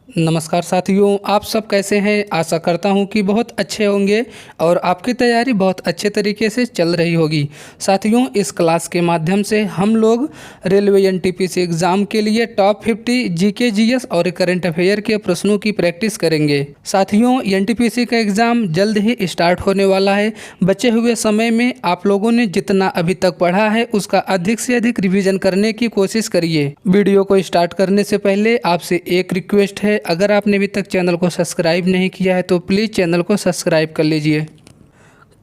नमस्कार साथियों, आप सब कैसे हैं। आशा करता हूं कि बहुत अच्छे होंगे और आपकी तैयारी बहुत अच्छे तरीके से चल रही होगी। साथियों, इस क्लास के माध्यम से हम लोग रेलवे एनटीपीसी एग्ज़ाम के लिए टॉप 50 जीके जीएस और करंट अफेयर के प्रश्नों की प्रैक्टिस करेंगे। साथियों, एनटीपीसी का एग्ज़ाम जल्द ही स्टार्ट होने वाला है। बचे हुए समय में आप लोगों ने जितना अभी तक पढ़ा है उसका अधिक से अधिक रिवीजन करने की कोशिश करिए। वीडियो को स्टार्ट करने से पहले आपसे एक रिक्वेस्ट है, अगर आपने अभी तक चैनल को सब्सक्राइब नहीं किया है तो प्लीज़ चैनल को सब्सक्राइब कर लीजिए।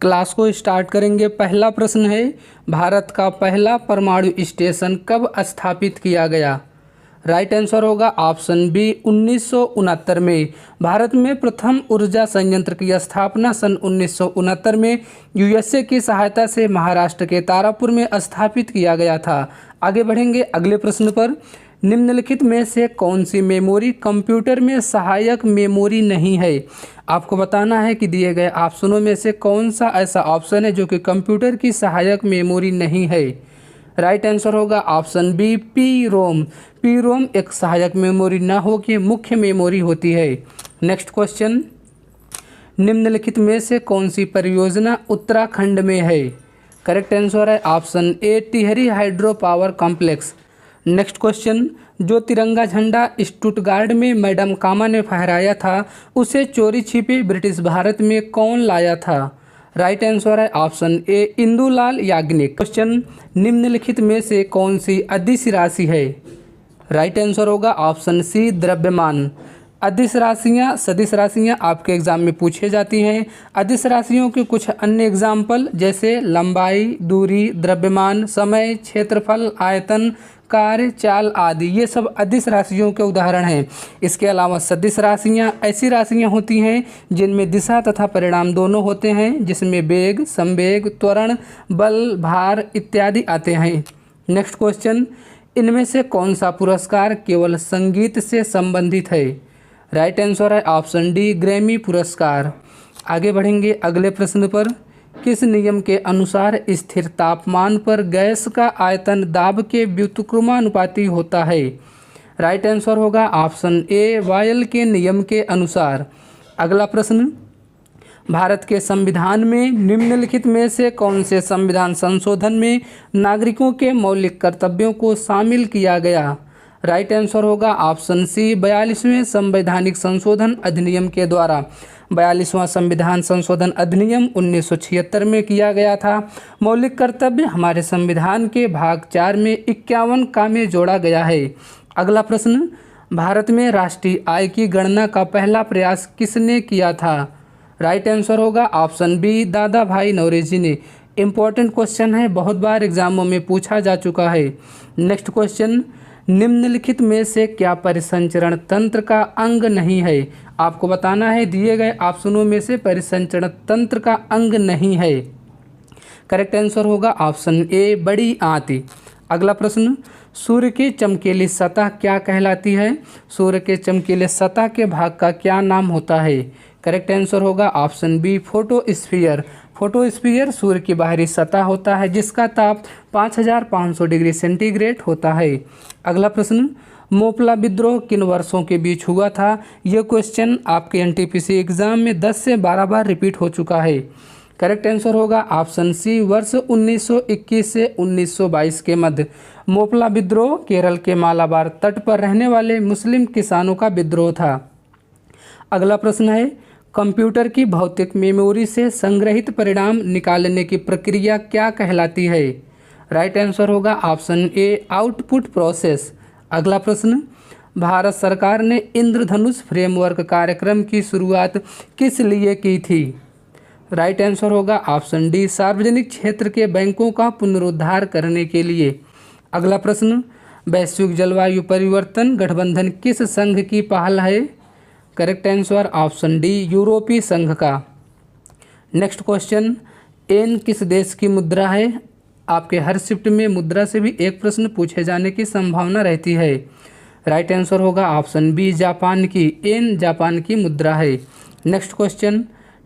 क्लास को स्टार्ट करेंगे। पहला प्रश्न है, भारत का पहला परमाणु स्टेशन कब स्थापित किया गया। राइट आंसर होगा ऑप्शन बी 1969 में। भारत में प्रथम ऊर्जा संयंत्र की स्थापना सन 1969 में यूएसए की सहायता से महाराष्ट्र के तारापुर में स्थापित किया गया था। आगे बढ़ेंगे अगले प्रश्न पर। निम्नलिखित में से कौन सी मेमोरी कंप्यूटर में सहायक मेमोरी नहीं है। आपको बताना है कि दिए गए ऑप्शनों में से कौन सा ऐसा ऑप्शन है जो कि कंप्यूटर की सहायक मेमोरी नहीं है। राइट आंसर होगा option B PROM. PROM एक सहायक मेमोरी न हो कि मुख्य मेमोरी होती है। नेक्स्ट क्वेश्चन, निम्नलिखित में से कौन सी परियोजना उत्तराखंड में है। करेक्ट आंसर है option A Tehri hydro power complex. Next question, जो तिरंगा झंडा स्टुटगार्ड में मैडम कामा ने फहराया था उसे चोरी छिपे ब्रिटिश भारत में कौन लाया था। राइट आंसर है option A Indulal Yagnik. Question, निम्नलिखित में से कौन सी अदिश राशि है। राइट आंसर होगा ऑप्शन सी द्रव्यमान। अदिश राशियाँ सदिश राशियाँ आपके एग्जाम में पूछे जाती हैं। अदिश राशियों के कुछ अन्य एग्जाम्पल जैसे लंबाई, दूरी, द्रव्यमान, समय, क्षेत्रफल, आयतन, कार्य, चाल आदि, ये सब अदिश राशियों के उदाहरण हैं। इसके अलावा सदिश राशियाँ ऐसी राशियाँ होती हैं जिनमें दिशा तथा परिणाम दोनों होते हैं, जिसमें वेग, संवेग, त्वरण, बल, भार इत्यादि आते हैं। नेक्स्ट क्वेश्चन, इनमें से कौन सा पुरस्कार केवल संगीत से संबंधित है। राइट आंसर है ऑप्शन डी ग्रैमी पुरस्कार। आगे बढ़ेंगे अगले प्रश्न पर। किस नियम के अनुसार स्थिर तापमान पर गैस का आयतन दाब के व्युत्क्रमानुपाती होता है। राइट आंसर होगा ऑप्शन ए वायल के नियम के अनुसार। अगला प्रश्न, भारत के संविधान में निम्नलिखित में से कौन से संविधान संशोधन में नागरिकों के मौलिक कर्तव्यों को शामिल किया गया। राइट आंसर होगा ऑप्शन सी 42वें संवैधानिक संशोधन अधिनियम के द्वारा। 42वां संविधान संशोधन अधिनियम 1976 में किया गया था। मौलिक कर्तव्य हमारे संविधान के भाग 4 में 51 का में जोड़ा गया है। अगला प्रश्न, भारत में राष्ट्रीय आय की गणना का पहला प्रयास किसने किया था। राइट आंसर होगा ऑप्शन बी दादा भाई नौरोजी ने। इम्पोर्टेंट क्वेश्चन है, बहुत बार एग्जामों में पूछा जा चुका है। नेक्स्ट क्वेश्चन, निम्नलिखित में से क्या परिसंचरण तंत्र का अंग नहीं है। आपको बताना है दिए गए ऑप्शनों में से परिसंचरण तंत्र का अंग नहीं है। करेक्ट आंसर होगा ऑप्शन ए बड़ी आंत। अगला प्रश्न, सूर्य की चमकीली सतह क्या कहलाती है। सूर्य के चमकीले सतह के भाग का क्या नाम होता है। करेक्ट आंसर होगा ऑप्शन बी फोटोस्फीयर। फोटोस्फीयर सूर्य की बाहरी सतह होता है जिसका ताप 5500 डिग्री सेंटीग्रेड होता है। अगला प्रश्न, मोपला विद्रोह किन वर्षों के बीच हुआ था। यह क्वेश्चन आपके एनटीपीसी एग्जाम में 10 से 12 बार रिपीट हो चुका है। करेक्ट आंसर होगा ऑप्शन सी वर्ष 1921 से 1922 के मध्य। मोपला विद्रोह केरल के मालाबार तट पर रहने वाले मुस्लिम किसानों का विद्रोह था। अगला प्रश्न है, कंप्यूटर की भौतिक मेमोरी से संग्रहित परिणाम निकालने की प्रक्रिया क्या कहलाती है। राइट आंसर होगा ऑप्शन ए आउटपुट प्रोसेस। अगला प्रश्न, भारत सरकार ने इंद्रधनुष फ्रेमवर्क कार्यक्रम की शुरुआत किस लिए की थी। राइट आंसर होगा ऑप्शन डी सार्वजनिक क्षेत्र के बैंकों का पुनरुद्धार करने के लिए। अगला प्रश्न, वैश्विक जलवायु परिवर्तन गठबंधन किस संघ की पहल है। करेक्ट आंसर ऑप्शन डी यूरोपीय संघ का। नेक्स्ट क्वेश्चन, एन किस देश की मुद्रा है। आपके हर शिफ्ट में मुद्रा से भी एक प्रश्न पूछे जाने की संभावना रहती है। राइट आंसर होगा ऑप्शन बी जापान की। एन जापान की मुद्रा है। नेक्स्ट क्वेश्चन,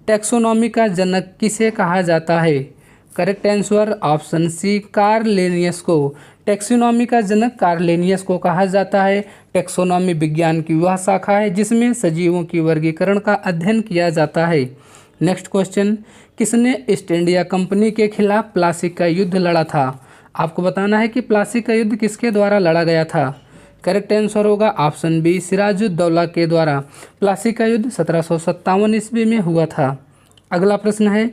टैक्सोनॉमी का जनक किसे कहा जाता है। Correct answer option C Carl Linnaeus को। टैक्सोनॉमी का जनक कार्ल लिनियस को कहा जाता है। टेक्सोनॉमी विज्ञान की वह शाखा है जिसमें सजीवों की वर्गीकरण का अध्ययन किया जाता है। नेक्स्ट क्वेश्चन, किसने ईस्ट इंडिया कंपनी के खिलाफ प्लासी का युद्ध लड़ा था? आपको बताना है कि प्लासी का युद्ध किसके द्वारा लड़ा गया था। करेक्ट आंसर होगा ऑप्शन बी, सिराजुद्दौला के द्वारा। प्लासी का युद्ध 1757 ईस्वी में हुआ था। अगला प्रश्न है,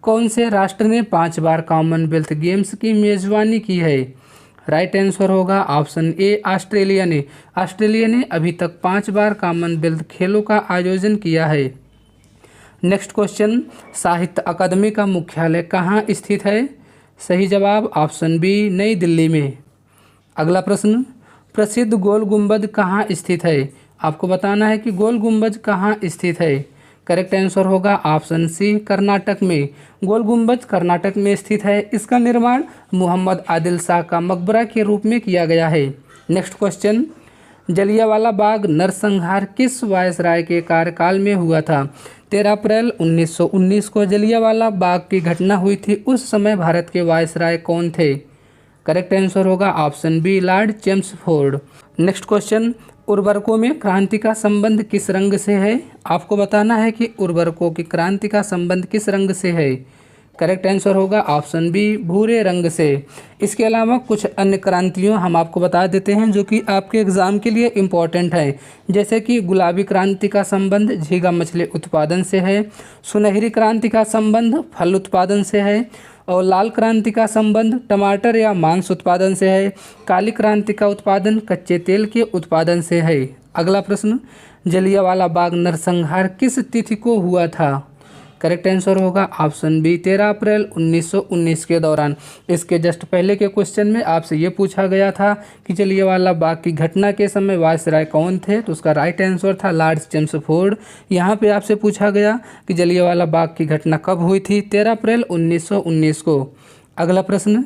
कौन से राष्ट्र ने 5 बार कॉमनवेल्थ गेम्स की मेजबानी की है? राइट आंसर होगा ऑप्शन ए, ऑस्ट्रेलिया ने। ऑस्ट्रेलिया ने अभी तक 5 बार कॉमनवेल्थ खेलों का आयोजन किया है। नेक्स्ट क्वेश्चन, साहित्य अकादमी का मुख्यालय कहाँ स्थित है? सही जवाब ऑप्शन बी, नई दिल्ली में। अगला प्रश्न, प्रसिद्ध गोल गुंबद कहाँ स्थित है? आपको बताना है कि गोल गुंबद कहाँ स्थित है। करेक्ट आंसर होगा ऑप्शन सी, कर्नाटक में। गोल गुंबद कर्नाटक में स्थित है। इसका निर्माण मोहम्मद आदिल शाह का मकबरा के रूप में किया गया है। नेक्स्ट क्वेश्चन, जलियांवाला बाग नरसंहार किस वायसराय के कार्यकाल में हुआ था? 13 अप्रैल 1919 को जलियांवाला बाग की घटना हुई थी। उस समय भारत के वायसराय कौन थे? करेक्ट आंसर होगा option B, Lord Chelmsford. Next question, उर्वरकों में क्रांति का संबंध किस रंग से है? आपको बताना है कि उर्वरकों की क्रांति का संबंध किस रंग से है। करेक्ट आंसर होगा ऑप्शन बी, भूरे रंग से। इसके अलावा कुछ अन्य क्रांतियों हम आपको बता देते हैं जो कि आपके एग्जाम के लिए इम्पॉर्टेंट है, जैसे कि गुलाबी क्रांति का संबंध झींगा मछली उत्पादन से है, सुनहरी क्रांति का संबंध फल उत्पादन से है, और लाल क्रांति का संबंध टमाटर या मांस उत्पादन से है। काली क्रांति का उत्पादन कच्चे तेल के उत्पादन से है। अगला प्रश्न, जलियांवाला बाग नरसंहार किस तिथि को हुआ था? करेक्ट आंसर होगा ऑप्शन बी, 13 अप्रैल 1919 के दौरान। इसके जस्ट पहले के क्वेश्चन में आपसे ये पूछा गया था कि जलियांवाला बाग की घटना के समय वायसराय कौन थे, तो उसका राइट आंसर था लॉर्ड चेम्सफोर्ड। यहाँ पे आपसे पूछा गया कि जलियांवाला बाग की घटना कब हुई थी? 13 अप्रैल 1919 को। अगला प्रश्न,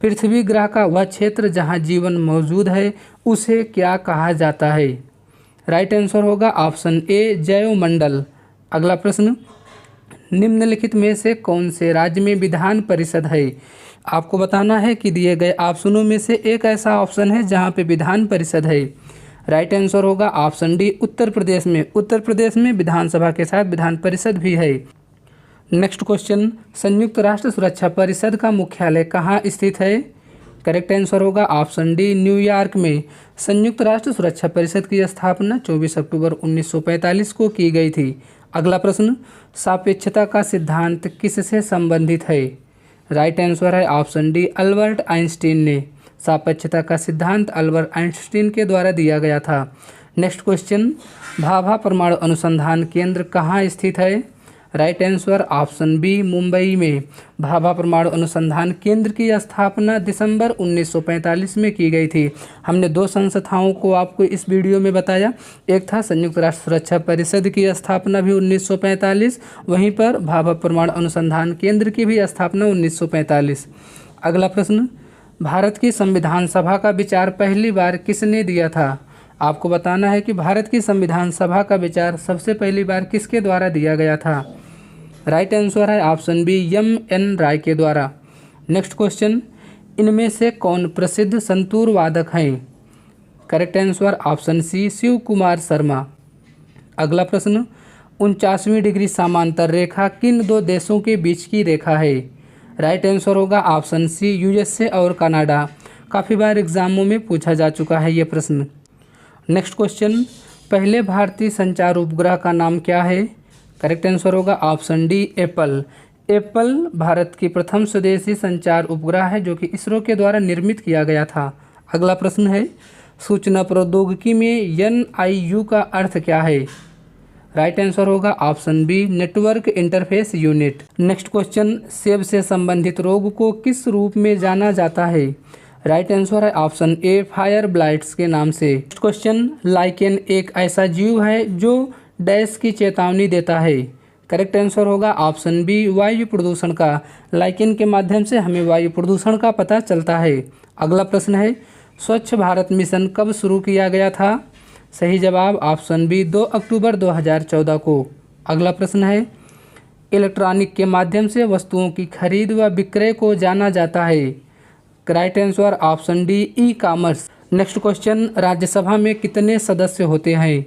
पृथ्वी ग्रह का वह क्षेत्र जहाँ जीवन मौजूद है उसे क्या कहा जाता है? राइट आंसर होगा ऑप्शन ए, जैवमंडल। अगला प्रश्न, निम्नलिखित में से कौन से राज्य में विधान परिषद है? आपको बताना है कि दिए गए ऑप्शनों में से एक ऐसा ऑप्शन है जहां पे विधान परिषद है। राइट आंसर होगा ऑप्शन डी, उत्तर प्रदेश में। उत्तर प्रदेश में विधानसभा के साथ विधान परिषद भी है। नेक्स्ट क्वेश्चन, संयुक्त राष्ट्र सुरक्षा परिषद का मुख्यालय कहाँ स्थित है? करेक्ट आंसर होगा ऑप्शन डी, न्यूयॉर्क में। संयुक्त राष्ट्र सुरक्षा परिषद की स्थापना 24 अक्टूबर 1945 को की गई थी। अगला प्रश्न, सापेक्षता का सिद्धांत किससे संबंधित है? राइट आंसर है ऑप्शन डी, अल्बर्ट आइंस्टीन ने। सापेक्षता का सिद्धांत अल्बर्ट आइंस्टीन के द्वारा दिया गया था। नेक्स्ट क्वेश्चन, भाभा परमाणु अनुसंधान केंद्र कहाँ स्थित है? Right answer option B, Mumbai में। भाभा परमाणु अनुसंधान केंद्र की स्थापना दिसंबर 1945 में की गई थी। हमने 2 संस्थाओं को आपको इस वीडियो में बताया। एक था संयुक्त राष्ट्र सुरक्षा परिषद की स्थापना भी 1945, वहीं पर भाभा परमाणु अनुसंधान केंद्र की भी स्थापना 1945। अगला प्रश्न, भारत की संविधान सभा का विचार पहली बार किसने दिया था? आपको बताना है कि भारत की संविधान सभा का विचार सबसे पहली बार किसके द्वारा दिया गया था? राइट आंसर है ऑप्शन बी, एम.एन. राय के द्वारा। नेक्स्ट क्वेश्चन, इनमें से कौन प्रसिद्ध संतूर वादक हैं? Correct answer option C, Shiv Kumar Sharma. अगला प्रश्न, 49वीं डिग्री समांतर रेखा किन 2 देशों के बीच की रेखा है? राइट आंसर होगा ऑप्शन सी, यूएसए और कनाडा। काफ़ी बार एग्जामों में पूछा जा चुका है ये प्रश्न। नेक्स्ट क्वेश्चन, पहले भारतीय संचार उपग्रह का नाम क्या है? करेक्ट आंसर होगा option D, Apple. Apple Bharat की प्रथम स्वदेशी संचार उपग्रह है जो कि इसरो के द्वारा निर्मित किया गया था। अगला प्रश्न है, सूचना प्रौद्योगिकी में NIU का अर्थ क्या है? राइट आंसर होगा option B, network interface unit. Next question, सेब से संबंधित रोग को किस रूप में जाना जाता है? राइट आंसर है ऑप्शन ए, फायर ब्लाइट्स के नाम से। नेक्स्ट क्वेश्चन, लाइकेन एक ऐसा जीव है जो डैश की चेतावनी देता है। करेक्ट आंसर होगा ऑप्शन बी, वायु प्रदूषण का। लाइकेन के माध्यम से हमें वायु प्रदूषण का पता चलता है। अगला प्रश्न है, स्वच्छ भारत मिशन कब शुरू किया गया था? सही जवाब ऑप्शन बी, 2 अक्टूबर 2014 को। अगला प्रश्न है, इलेक्ट्रॉनिक के माध्यम से वस्तुओं की खरीद व विक्रय को जाना जाता है। Right answer option D, e commerce. Next question, Rajya Sabha में कितने सदस्य होते हैं?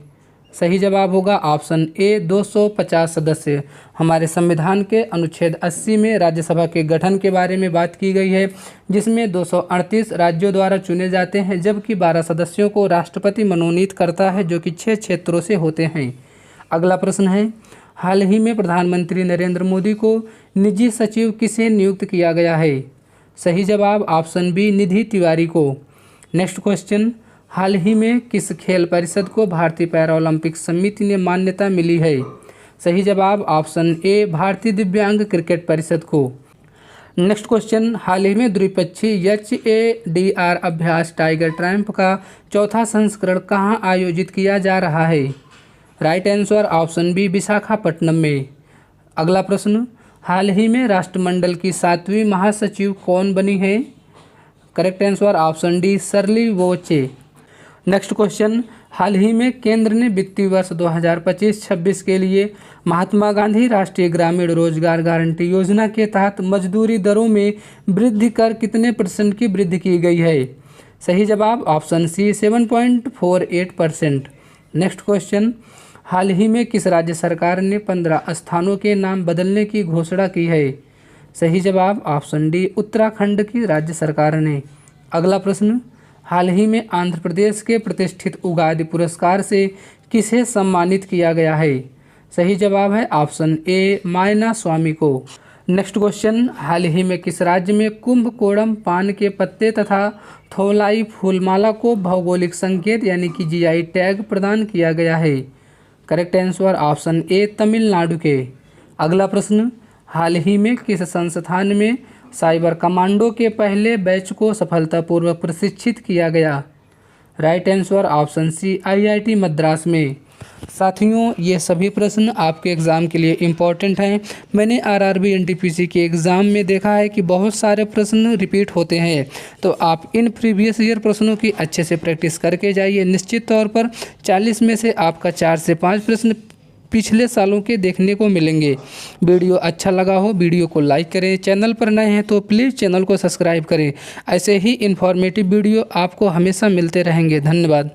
सही जवाब होगा ऑप्शन ए 250 सदस्य। हमारे संविधान के अनुच्छेद 80 में राज्यसभा के गठन के बारे में बात की गई है, जिसमें 238 राज्यों द्वारा चुने जाते हैं, जबकि 12 सदस्यों को राष्ट्रपति मनोनीत करता है, जो कि 6 क्षेत्रों से होते हैं। अगला प्रश्न है, हाल ही में प्रधानमंत्री नरेंद्र मोदी को निजी सचिव किसे नियुक्त किया गया है? सही जवाब ऑप्शन बी निधि तिवारी को। नेक्स्ट क्वेश्चन, हाल ही में किस खेल परिषद को भारतीय पैरालंपिक समिति ने मान्यता मिली है? सही जवाब ऑप्शन ए भारतीय दिव्यांग क्रिकेट परिषद को। नेक्स्ट क्वेश्चन, हाल ही में द्विपक्षीय HADR अभ्यास टाइगर ट्रैम्प का चौथा संस्करण कहाँ आयोजित किया जा रहा है? Right answer option B Visakhapatnam में। अगला प्रश्न, हाल ही में राष्ट्रमंडल की 7वीं महासचिव कौन बनी है? Correct answer option D Shirley Botchwey. Next question, हाल ही में केंद्र ने वित्तीय वर्ष 2025-26 के लिए महात्मा गांधी राष्ट्रीय ग्रामीण रोजगार गारंटी योजना के तहत मजदूरी दरों में वृद्धि कर कितने % की वृद्धि की गई है? सही जवाब ऑप्शन सी 7.48%। नेक्स्ट क्वेश्चन, हाल ही में किस राज्य सरकार ने 15 स्थानों के नाम बदलने की घोषणा की है? सही जवाब ऑप्शन डी उत्तराखंड की राज्य सरकार ने। अगला प्रश्न, हाल ही में आंध्र प्रदेश के प्रतिष्ठित उगादी पुरस्कार से किसे सम्मानित किया गया है? सही जवाब है ऑप्शन ए मायना स्वामी को। नेक्स्ट क्वेश्चन, हाल ही में किस राज्य में कुंभकोणम पान के पत्ते तथा थोलाई फूलमाला को भौगोलिक संकेत यानी कि GI टैग प्रदान किया गया है? Correct answer option A Tamil Nadu के। अगला प्रश्न, हाल ही में किस संस्थान में साइबर कमांडो के पहले बैच को सफलतापूर्वक प्रशिक्षित किया गया? Right answer option C IIT Madras में। साथियों, ये सभी प्रश्न आपके एग्ज़ाम के लिए इम्पॉर्टेंट हैं। मैंने RRB NTPC के एग्ज़ाम में देखा है कि बहुत सारे प्रश्न रिपीट होते हैं, तो आप इन प्रीवियस ईयर प्रश्नों की अच्छे से प्रैक्टिस करके जाइए। निश्चित तौर पर 40 में से आपका 4 से 5 प्रश्न पिछले सालों के देखने को मिलेंगे। वीडियो अच्छा लगा हो वीडियो को लाइक करें, चैनल पर नए हैं तो प्लीज़ चैनल को सब्सक्राइब करें। ऐसे ही इन्फॉर्मेटिव वीडियो आपको हमेशा मिलते रहेंगे। धन्यवाद।